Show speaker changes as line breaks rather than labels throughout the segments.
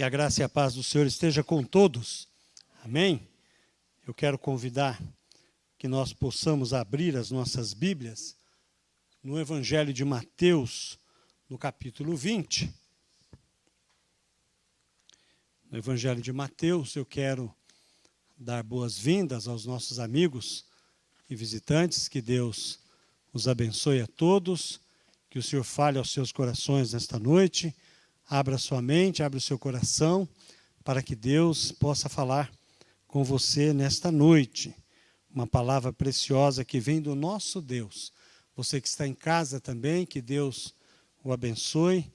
Que a graça e a paz do Senhor esteja com todos. Amém? Eu quero convidar que nós possamos abrir as nossas Bíblias no Evangelho de Mateus, no capítulo 20. No Evangelho de Mateus, eu quero dar boas-vindas aos nossos amigos e visitantes. Que Deus os abençoe a todos, que o Senhor fale aos seus corações nesta noite. Abra sua mente, abra o seu coração, para que Deus possa falar com você nesta noite. Uma palavra preciosa que vem do nosso Deus. Você que está em casa também, que Deus o abençoe.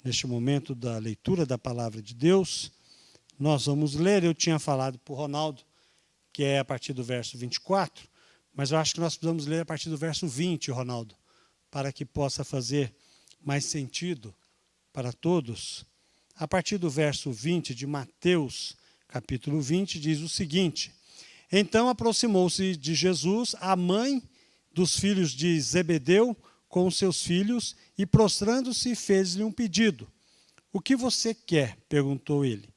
Neste momento da leitura da palavra de Deus, nós vamos ler. Eu tinha falado para o Ronaldo, que é a partir do verso 24, mas eu acho que nós precisamos ler a partir do verso 20, Ronaldo, para que possa fazer mais sentido para todos. A partir do verso 20 de Mateus, capítulo 20, diz o seguinte: Então aproximou-se de Jesus a mãe dos filhos de Zebedeu com os seus filhos e, prostrando-se, fez-lhe um pedido. O que você quer? Perguntou ele.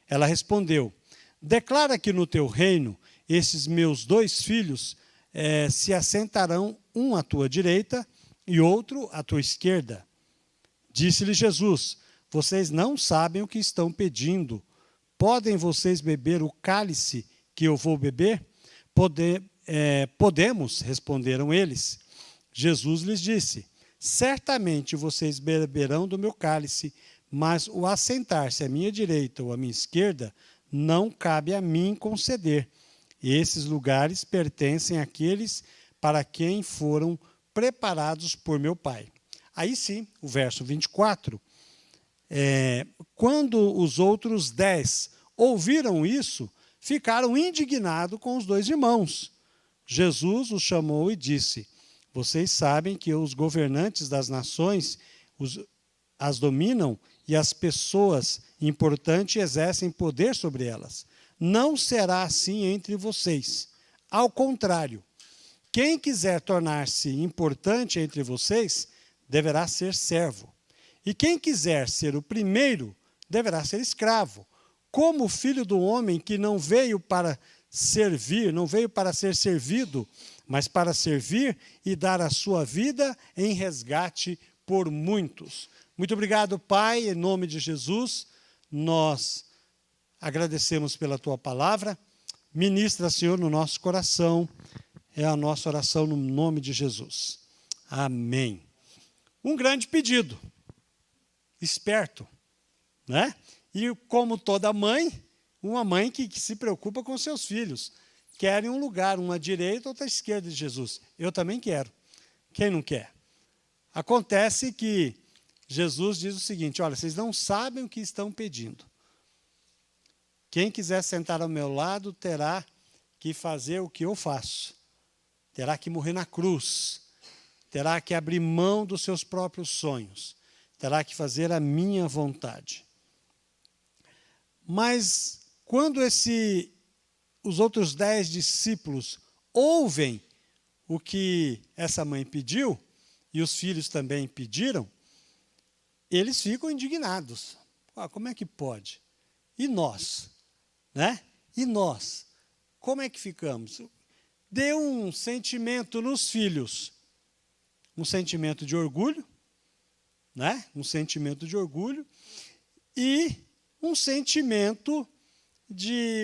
Ela respondeu: Declara que no teu reino esses meus dois filhos se assentarão, um à tua direita e outro à tua esquerda. Disse-lhe Jesus: Vocês não sabem o que estão pedindo. Podem vocês beber o cálice que eu vou beber? Podemos, responderam eles. Jesus lhes disse: Certamente vocês beberão do meu cálice, mas o assentar-se à minha direita ou à minha esquerda não cabe a mim conceder. Esses lugares pertencem àqueles para quem foram preparados por meu Pai. Aí sim, o verso 24, quando os outros 10 ouviram isso, ficaram indignados com os dois irmãos. Jesus os chamou e disse: Vocês sabem que os governantes das nações as dominam e as pessoas importantes exercem poder sobre elas. Não será assim entre vocês. Ao contrário, quem quiser tornar-se importante entre vocês deverá ser servo. E quem quiser ser o primeiro deverá ser escravo. Como o Filho do Homem, que não veio para servir, não veio para ser servido, mas para servir e dar a sua vida em resgate por muitos. Muito obrigado, Pai, em nome de Jesus. Nós agradecemos pela Tua palavra. Ministra, Senhor, no nosso coração. É a nossa oração no nome de Jesus. Amém. Um grande pedido. Esperto, né? E como toda mãe, uma mãe que se preocupa com seus filhos. Querem um lugar, uma à direita ou outra à esquerda de Jesus. Eu também quero. Quem não quer? Acontece que Jesus diz o seguinte: olha, vocês não sabem o que estão pedindo. Quem quiser sentar ao meu lado terá que fazer o que eu faço. Terá que morrer na cruz. Terá que abrir mão dos seus próprios sonhos. Terá que fazer a minha vontade. Mas quando os outros 10 discípulos ouvem o que essa mãe pediu, e os filhos também pediram, eles ficam indignados. Como é que pode? E nós? Né? E nós? Como é que ficamos? Deu um sentimento nos filhos, um sentimento de orgulho, né? Um sentimento de orgulho e um sentimento de...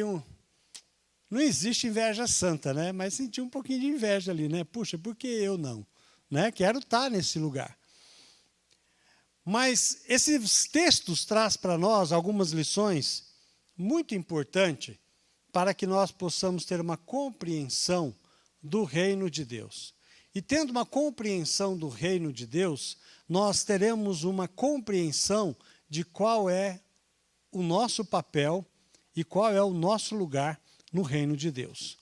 Não existe inveja santa, né? Mas senti um pouquinho de inveja ali, né? Puxa, por que eu não? Né? Quero estar nesse lugar. Mas esses textos trazem para nós algumas lições muito importantes para que nós possamos ter uma compreensão do reino de Deus. E tendo uma compreensão do reino de Deus, nós teremos uma compreensão de qual é o nosso papel e qual é o nosso lugar no reino de Deus.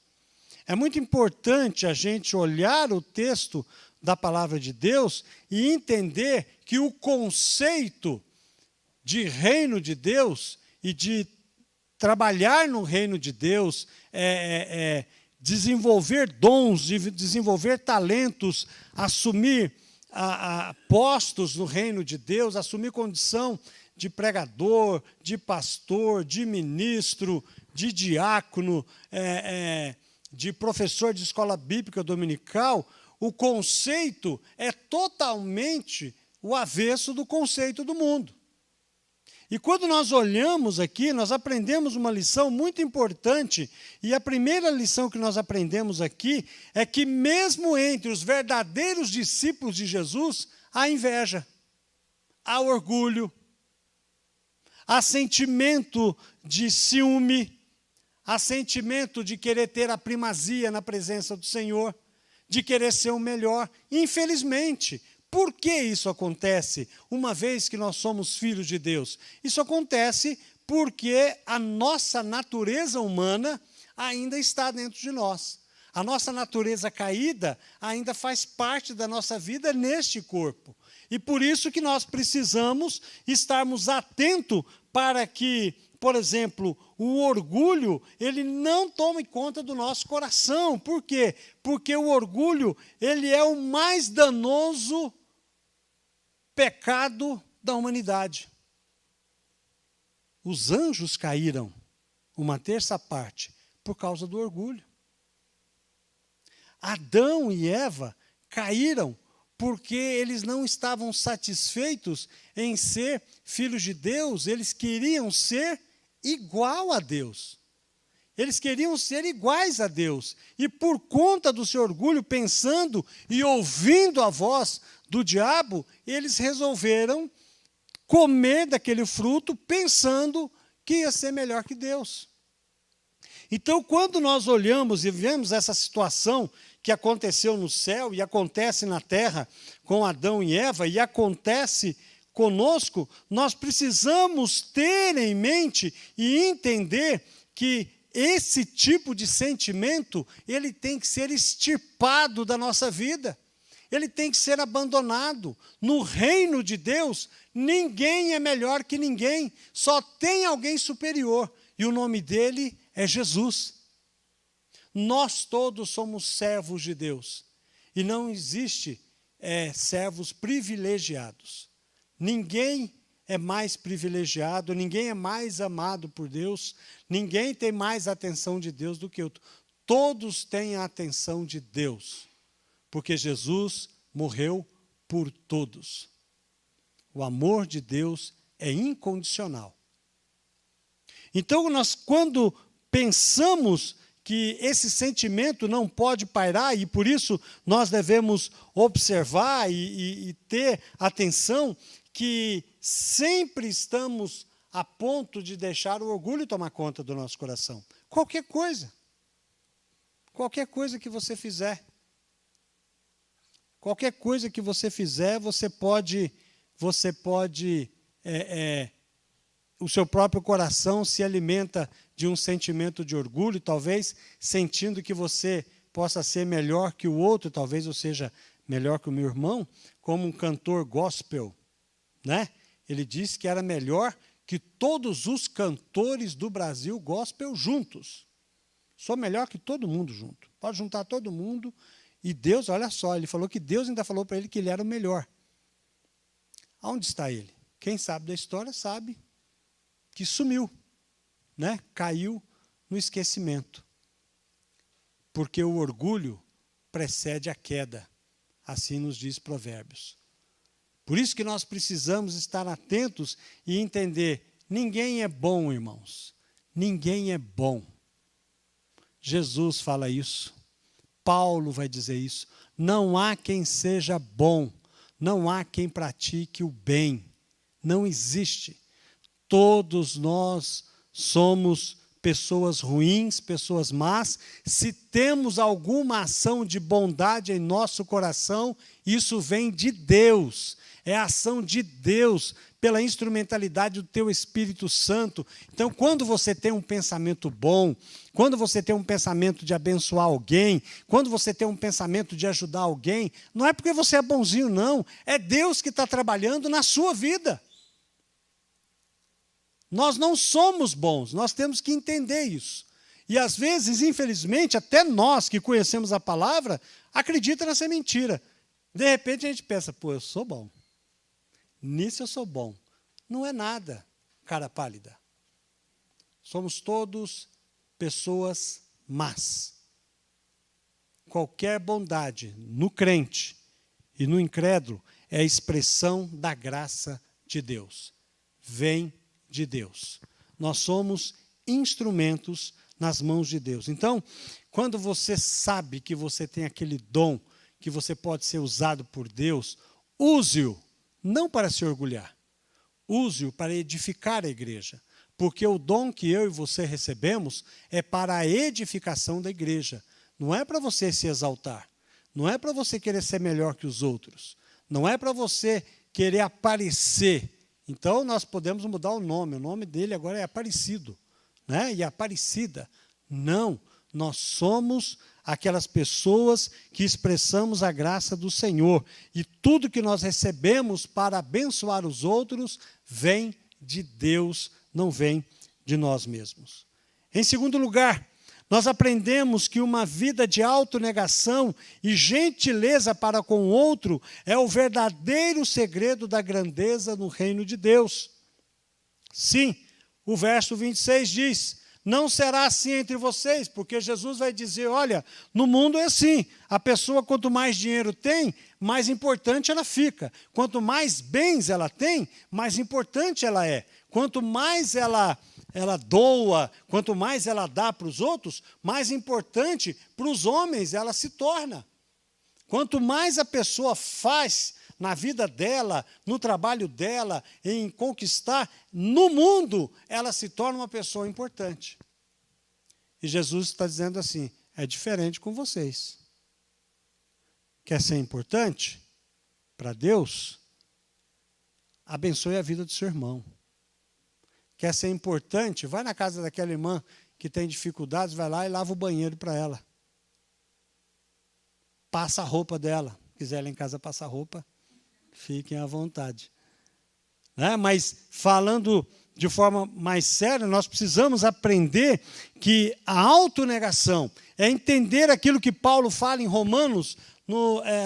É muito importante a gente olhar o texto da palavra de Deus e entender que o conceito de reino de Deus e de trabalhar no reino de Deus, desenvolver dons, desenvolver talentos, assumir postos no reino de Deus, assumir condição de pregador, de pastor, de ministro, de diácono, de professor de escola bíblica dominical, o conceito é totalmente o avesso do conceito do mundo. E quando nós olhamos aqui, nós aprendemos uma lição muito importante, e a primeira lição que nós aprendemos aqui é que mesmo entre os verdadeiros discípulos de Jesus, há inveja, há orgulho, há sentimento de ciúme, há sentimento de querer ter a primazia na presença do Senhor, de querer ser o melhor. Infelizmente, por que isso acontece, uma vez que nós somos filhos de Deus? Isso acontece porque a nossa natureza humana ainda está dentro de nós. A nossa natureza caída ainda faz parte da nossa vida neste corpo. E por isso que nós precisamos estarmos atentos para que, por exemplo, o orgulho, ele não tome conta do nosso coração. Por quê? Porque o orgulho, ele é o mais danoso pecado da humanidade. Os anjos caíram, uma terça parte, por causa do orgulho. Adão e Eva caíram porque eles não estavam satisfeitos em ser filhos de Deus, eles queriam ser igual a Deus. Eles queriam ser iguais a Deus. E por conta do seu orgulho, pensando e ouvindo a voz do diabo, eles resolveram comer daquele fruto, pensando que ia ser melhor que Deus. Então, quando nós olhamos e vemos essa situação que aconteceu no céu e acontece na terra com Adão e Eva, e acontece conosco, nós precisamos ter em mente e entender que esse tipo de sentimento, ele tem que ser extirpado da nossa vida. Ele tem que ser abandonado. No reino de Deus, ninguém é melhor que ninguém. Só tem alguém superior. E o nome dele é Jesus. Nós todos somos servos de Deus. E não existe servos privilegiados. Ninguém é mais privilegiado, ninguém é mais amado por Deus, ninguém tem mais atenção de Deus do que outro. Todos têm a atenção de Deus, porque Jesus morreu por todos. O amor de Deus é incondicional. Então, nós, quando pensamos que esse sentimento não pode pairar, e por isso nós devemos observar e ter atenção, que sempre estamos a ponto de deixar o orgulho tomar conta do nosso coração. Qualquer coisa que você fizer, você pode o seu próprio coração se alimenta de um sentimento de orgulho, talvez sentindo que você possa ser melhor que o outro, talvez eu seja melhor que o meu irmão, como um cantor gospel, né? Ele disse que era melhor que todos os cantores do Brasil gospel juntos. Sou melhor que todo mundo junto. Pode juntar todo mundo. E Deus, olha só, ele falou que Deus ainda falou para ele que ele era o melhor. Aonde está ele? Quem sabe da história sabe que sumiu, né? Caiu no esquecimento. Porque o orgulho precede a queda. Assim nos diz Provérbios. Por isso que nós precisamos estar atentos e entender, ninguém é bom, irmãos. Ninguém é bom. Jesus fala isso. Paulo vai dizer isso. Não há quem seja bom. Não há quem pratique o bem. Não existe. Todos nós somos pessoas ruins, pessoas más. Se temos alguma ação de bondade em nosso coração, isso vem de Deus. É a ação de Deus, pela instrumentalidade do teu Espírito Santo. Então, quando você tem um pensamento bom, quando você tem um pensamento de abençoar alguém, quando você tem um pensamento de ajudar alguém, não é porque você é bonzinho, não. É Deus que está trabalhando na sua vida. Nós não somos bons, nós temos que entender isso. E às vezes, infelizmente, até nós que conhecemos a palavra, acredita nessa mentira. De repente a gente pensa, pô, eu sou bom. Nisso eu sou bom. não é nada, cara pálida. Somos todos pessoas más. Qualquer bondade no crente e no incrédulo é a expressão da graça de Deus. Vem de Deus. Nós somos instrumentos nas mãos de Deus. Então, quando você sabe que você tem aquele dom, que você pode ser usado por Deus, use-o, não para se orgulhar, use-o para edificar a igreja. Porque o dom que eu e você recebemos é para a edificação da igreja. Não é para você se exaltar. Não é para você querer ser melhor que os outros. Não é para você querer aparecer. Então, nós podemos mudar o nome dele agora é Aparecido, né? E Aparecida. Não, nós somos aquelas pessoas que expressamos a graça do Senhor. E tudo que nós recebemos para abençoar os outros vem de Deus, não vem de nós mesmos. Em segundo lugar, nós aprendemos que uma vida de autonegação e gentileza para com o outro é o verdadeiro segredo da grandeza no reino de Deus. Sim, o verso 26 diz: não será assim entre vocês, porque Jesus vai dizer, olha, no mundo é assim, a pessoa quanto mais dinheiro tem, mais importante ela fica. Quanto mais bens ela tem, mais importante ela é. Quanto mais ela doa, quanto mais ela dá para os outros, mais importante para os homens ela se torna. Quanto mais a pessoa faz na vida dela, no trabalho dela, em conquistar, no mundo, ela se torna uma pessoa importante. E Jesus está dizendo assim, é diferente com vocês. Quer ser importante para Deus? Abençoe a vida do seu irmão. Quer ser importante? Vai na casa daquela irmã que tem dificuldades, vai lá e lava o banheiro para ela. Passa a roupa dela. Se quiser lá em casa passar roupa, fiquem à vontade. Né? Mas falando de forma mais séria, nós precisamos aprender que a autonegação é entender aquilo que Paulo fala em Romanos,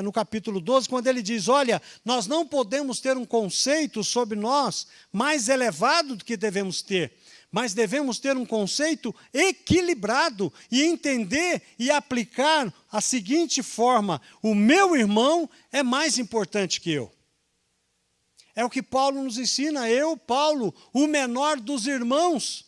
no capítulo 12, quando ele diz, olha, nós não podemos ter um conceito sobre nós mais elevado do que devemos ter, mas devemos ter um conceito equilibrado e entender e aplicar a seguinte forma, o meu irmão é mais importante que eu. É o que Paulo nos ensina, eu, Paulo, o menor dos irmãos,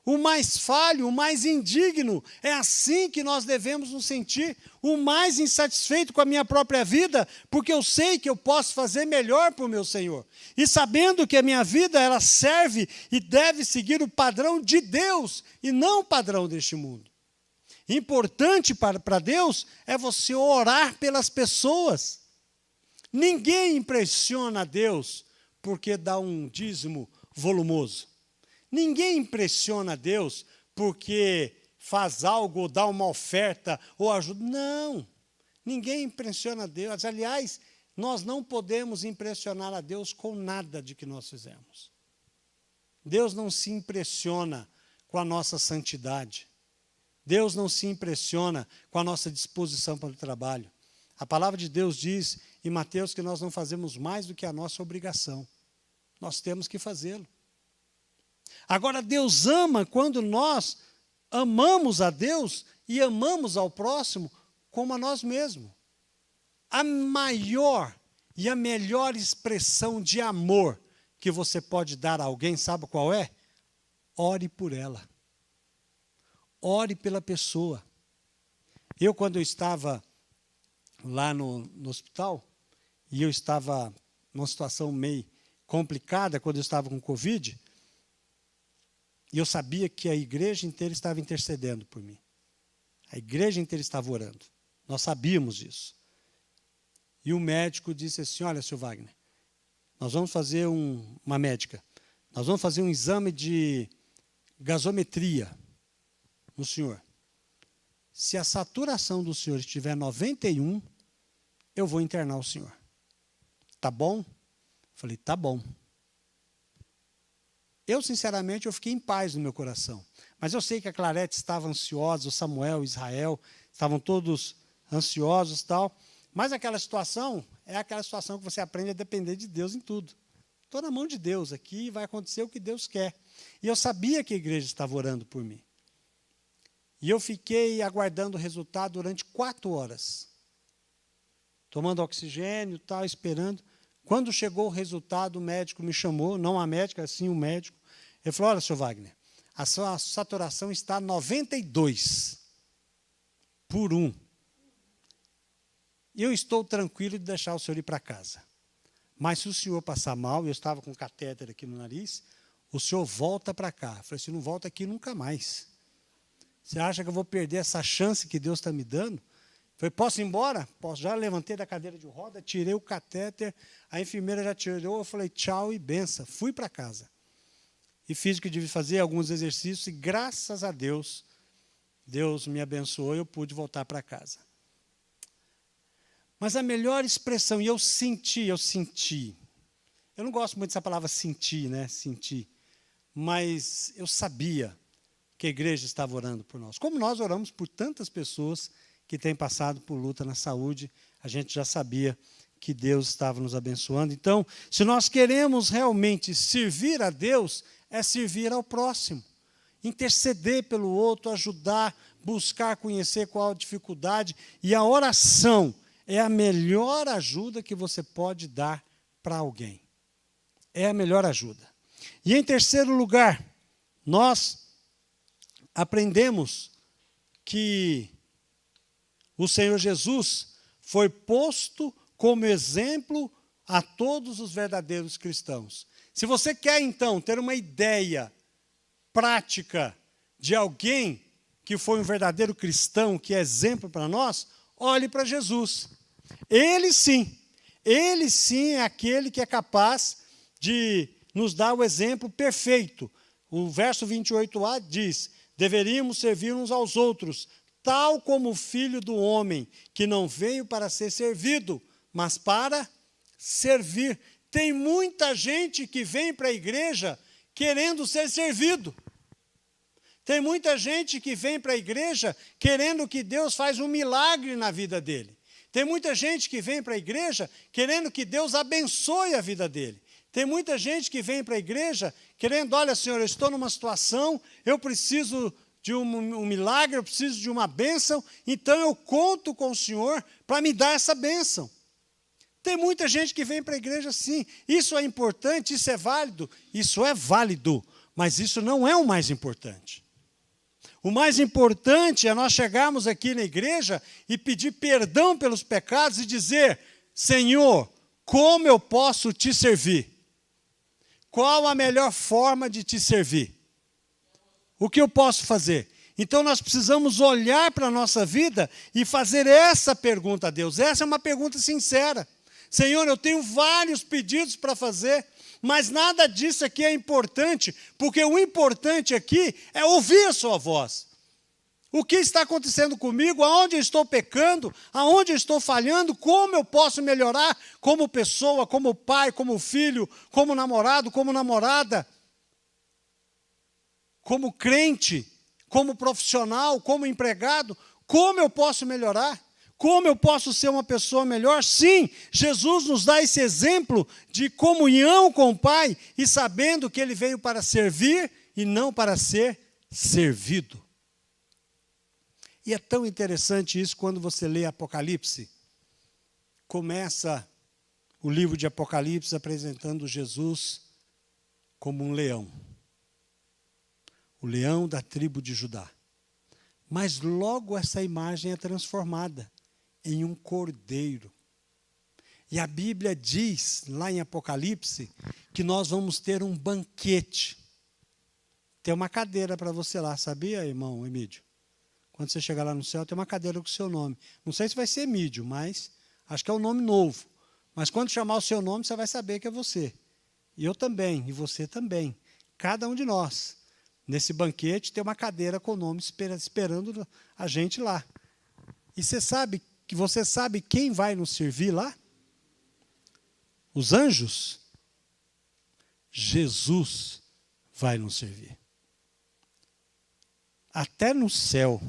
o mais falho, o mais indigno. É assim que nós devemos nos sentir, o mais insatisfeito com a minha própria vida, porque eu sei que eu posso fazer melhor para o meu Senhor. E sabendo que a minha vida, ela serve e deve seguir o padrão de Deus, e não o padrão deste mundo. Importante para Deus é você orar pelas pessoas. Ninguém impressiona a Deus porque dá um dízimo volumoso. Ninguém impressiona a Deus porque faz algo, ou dá uma oferta, ou ajuda. Não, ninguém impressiona a Deus. Aliás, nós não podemos impressionar a Deus com nada de que nós fizemos. Deus não se impressiona com a nossa santidade. Deus não se impressiona com a nossa disposição para o trabalho. A palavra de Deus diz em Mateus que nós não fazemos mais do que a nossa obrigação. Nós temos que fazê-lo. Agora, Deus ama quando nós amamos a Deus e amamos ao próximo como a nós mesmos. A maior e a melhor expressão de amor que você pode dar a alguém, sabe qual é? Ore por ela. Ore pela pessoa. Eu, quando eu estava lá no hospital, e eu estava numa situação meio complicada, quando eu estava com Covid, e eu sabia que a igreja inteira estava intercedendo por mim. A igreja inteira estava orando. Nós sabíamos disso. E o médico disse assim, olha, Sr. Wagner, nós vamos fazer uma médica, nós vamos fazer um exame de gasometria no senhor. Se a saturação do senhor estiver 91, eu vou internar o senhor. Tá bom? Falei, tá bom. Eu, sinceramente, eu fiquei em paz no meu coração. Mas eu sei que a Clarete estava ansiosa, o Samuel, o Israel, estavam todos ansiosos e tal. Mas aquela situação é aquela situação que você aprende a depender de Deus em tudo. estou na mão de Deus aqui e vai acontecer o que Deus quer. E eu sabia que a igreja estava orando por mim. E eu fiquei aguardando o resultado durante 4 horas. Tomando oxigênio e tal, esperando. Quando chegou o resultado, o médico me chamou, não a médica, sim o médico. Ele falou, olha, senhor Wagner, a sua saturação está 92/1. Eu estou tranquilo de deixar o senhor ir para casa. Mas se o senhor passar mal, eu estava com um catéter aqui no nariz, o senhor volta para cá. Eu falei assim, não volta aqui nunca mais. Você acha que eu vou perder essa chance que Deus está me dando? Eu falei, posso ir embora? Posso. Já levantei da cadeira de roda, tirei o catéter, a enfermeira já tirou, eu falei, tchau e benção. Fui para casa. E fiz o que devia fazer, alguns exercícios, e graças a Deus, Deus me abençoou e eu pude voltar para casa. Mas a melhor expressão, e eu senti. Eu não gosto muito dessa palavra sentir, né? Sentir. Mas eu sabia que a igreja estava orando por nós. Como nós oramos por tantas pessoas que têm passado por luta na saúde, a gente já sabia que Deus estava nos abençoando. Então, se nós queremos realmente servir a Deus, é servir ao próximo. Interceder pelo outro, ajudar, buscar conhecer qual a dificuldade. E a oração é a melhor ajuda que você pode dar para alguém. É a melhor ajuda. E em terceiro lugar, nós aprendemos que o Senhor Jesus foi posto como exemplo a todos os verdadeiros cristãos. Se você quer, então, ter uma ideia prática de alguém que foi um verdadeiro cristão, que é exemplo para nós, olhe para Jesus. Ele sim é aquele que é capaz de nos dar o exemplo perfeito. O verso 28a diz, deveríamos servir uns aos outros, tal como o Filho do Homem, que não veio para ser servido, mas para servir. Tem muita gente que vem para a igreja querendo ser servido. Tem muita gente que vem para a igreja querendo que Deus faça um milagre na vida dele. Tem muita gente que vem para a igreja querendo que Deus abençoe a vida dele. Tem muita gente que vem para a igreja querendo, olha, Senhor, eu estou numa situação, eu preciso de um milagre, eu preciso de uma bênção, então eu conto com o Senhor para me dar essa bênção. Tem muita gente que vem para a igreja sim. Isso é importante, isso é válido, mas isso não é o mais importante. O mais importante é nós chegarmos aqui na igreja e pedir perdão pelos pecados e dizer, Senhor, como eu posso te servir? Qual a melhor forma de te servir? O que eu posso fazer? Então nós precisamos olhar para a nossa vida e fazer essa pergunta a Deus. Essa é uma pergunta sincera. Senhor, eu tenho vários pedidos para fazer, mas nada disso aqui é importante, porque o importante aqui é ouvir a sua voz. O que está acontecendo comigo, aonde eu estou pecando, aonde eu estou falhando, como eu posso melhorar como pessoa, como pai, como filho, como namorado, como namorada, como crente, como profissional, como empregado, como eu posso melhorar? Como eu posso ser uma pessoa melhor? Sim, Jesus nos dá esse exemplo de comunhão com o Pai e sabendo que Ele veio para servir e não para ser servido. E é tão interessante isso quando você lê Apocalipse. Começa o livro de Apocalipse apresentando Jesus como um leão. O leão da tribo de Judá. Mas logo essa imagem é transformada em um cordeiro. E a Bíblia diz, lá em Apocalipse, que nós vamos ter um banquete. Tem uma cadeira para você lá, sabia, irmão Emídio? Quando você chegar lá no céu, tem uma cadeira com o seu nome. Não sei se vai ser Emídio, mas acho que é um nome novo. Mas quando chamar o seu nome, você vai saber que é você. E eu também, e você também. Cada um de nós. Nesse banquete tem uma cadeira com o nome esperando a gente lá. E você sabe quem vai nos servir lá? Os anjos? Jesus vai nos servir. Até no céu,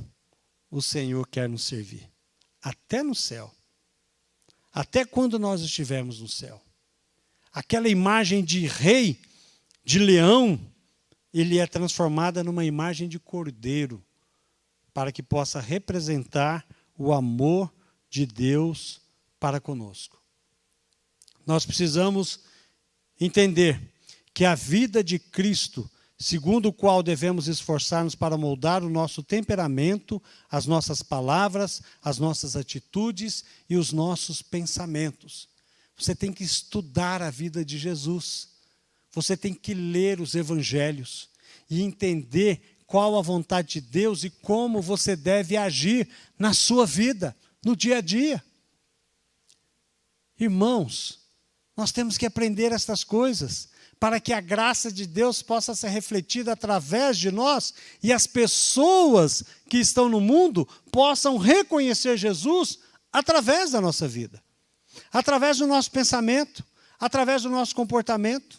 o Senhor quer nos servir. Até no céu. Até quando nós estivermos no céu. aquela imagem de rei, de leão, ele é transformada numa imagem de cordeiro, para que possa representar o amor de Deus para conosco. Nós precisamos entender que a vida de Cristo, segundo o qual devemos esforçar-nos para moldar o nosso temperamento, as nossas palavras, as nossas atitudes e os nossos pensamentos. Você tem que estudar a vida de Jesus. Você tem que ler os evangelhos e entender qual a vontade de Deus e como você deve agir na sua vida, no dia a dia. Irmãos, nós temos que aprender estas coisas para que a graça de Deus possa ser refletida através de nós e as pessoas que estão no mundo possam reconhecer Jesus através da nossa vida, através do nosso pensamento, através do nosso comportamento.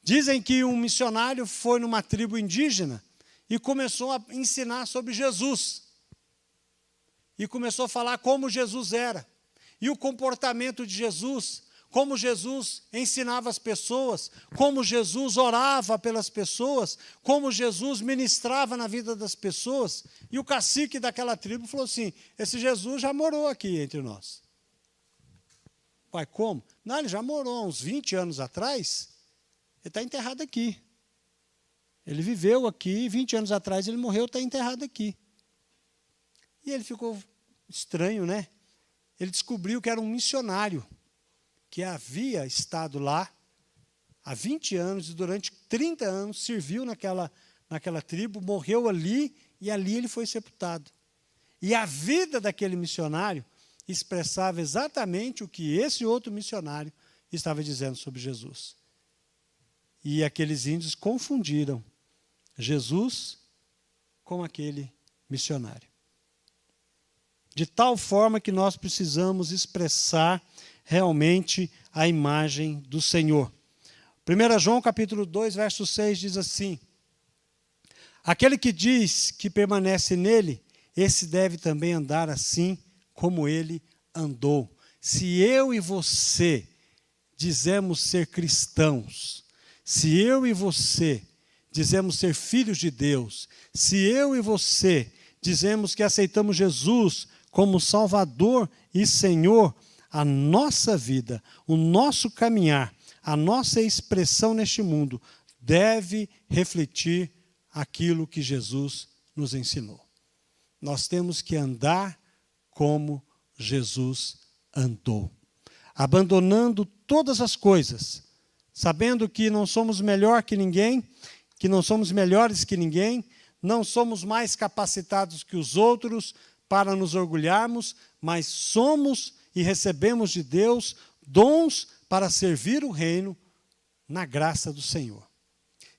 Dizem que um missionário foi numa tribo indígena e começou a ensinar sobre Jesus. E começou a falar como Jesus era. E o comportamento de Jesus, como Jesus ensinava as pessoas, como Jesus orava pelas pessoas, como Jesus ministrava na vida das pessoas. E o cacique daquela tribo falou assim: esse Jesus já morou aqui entre nós. Pai, como? Não, ele já morou há uns 20 anos atrás. Ele está enterrado aqui. Ele viveu aqui, 20 anos atrás ele morreu, está enterrado aqui. E ele ficou estranho, né? Ele descobriu que era um missionário, que havia estado lá há 20 anos e durante 30 anos serviu naquela tribo, morreu ali e ali ele foi sepultado. E a vida daquele missionário expressava exatamente o que esse outro missionário estava dizendo sobre Jesus. E aqueles índios confundiram Jesus com aquele missionário. De tal forma que nós precisamos expressar realmente a imagem do Senhor. 1 João capítulo 2, verso 6 diz assim: aquele que diz que permanece nele, esse deve também andar assim como ele andou. Se eu e você dizemos ser cristãos, se eu e você dizemos ser filhos de Deus, se eu e você dizemos que aceitamos Jesus como Salvador e Senhor, a nossa vida, o nosso caminhar, a nossa expressão neste mundo deve refletir aquilo que Jesus nos ensinou. Nós temos que andar como Jesus andou, abandonando todas as coisas, sabendo que não somos melhor que ninguém, que não somos melhores que ninguém, não somos mais capacitados que os outros para nos orgulharmos, mas somos e recebemos de Deus dons para servir o reino na graça do Senhor.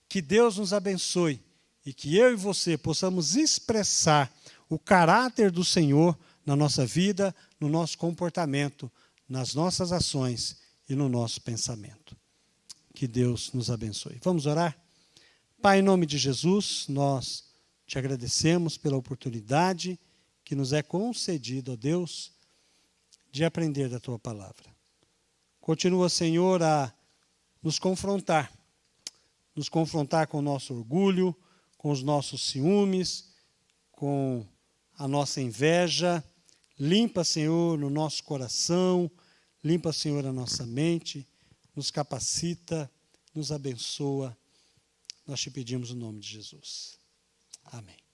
Que Deus nos abençoe e que eu e você possamos expressar o caráter do Senhor na nossa vida, no nosso comportamento, nas nossas ações e no nosso pensamento. Que Deus nos abençoe. Vamos orar? Pai, em nome de Jesus, nós te agradecemos pela oportunidade que nos é concedida, ó Deus, de aprender da Tua palavra. Continua, Senhor, a nos confrontar com o nosso orgulho, com os nossos ciúmes, com a nossa inveja. Limpa, Senhor, no nosso coração, limpa, Senhor, a nossa mente, nos capacita, nos abençoa. Nós te pedimos o nome de Jesus. Amém.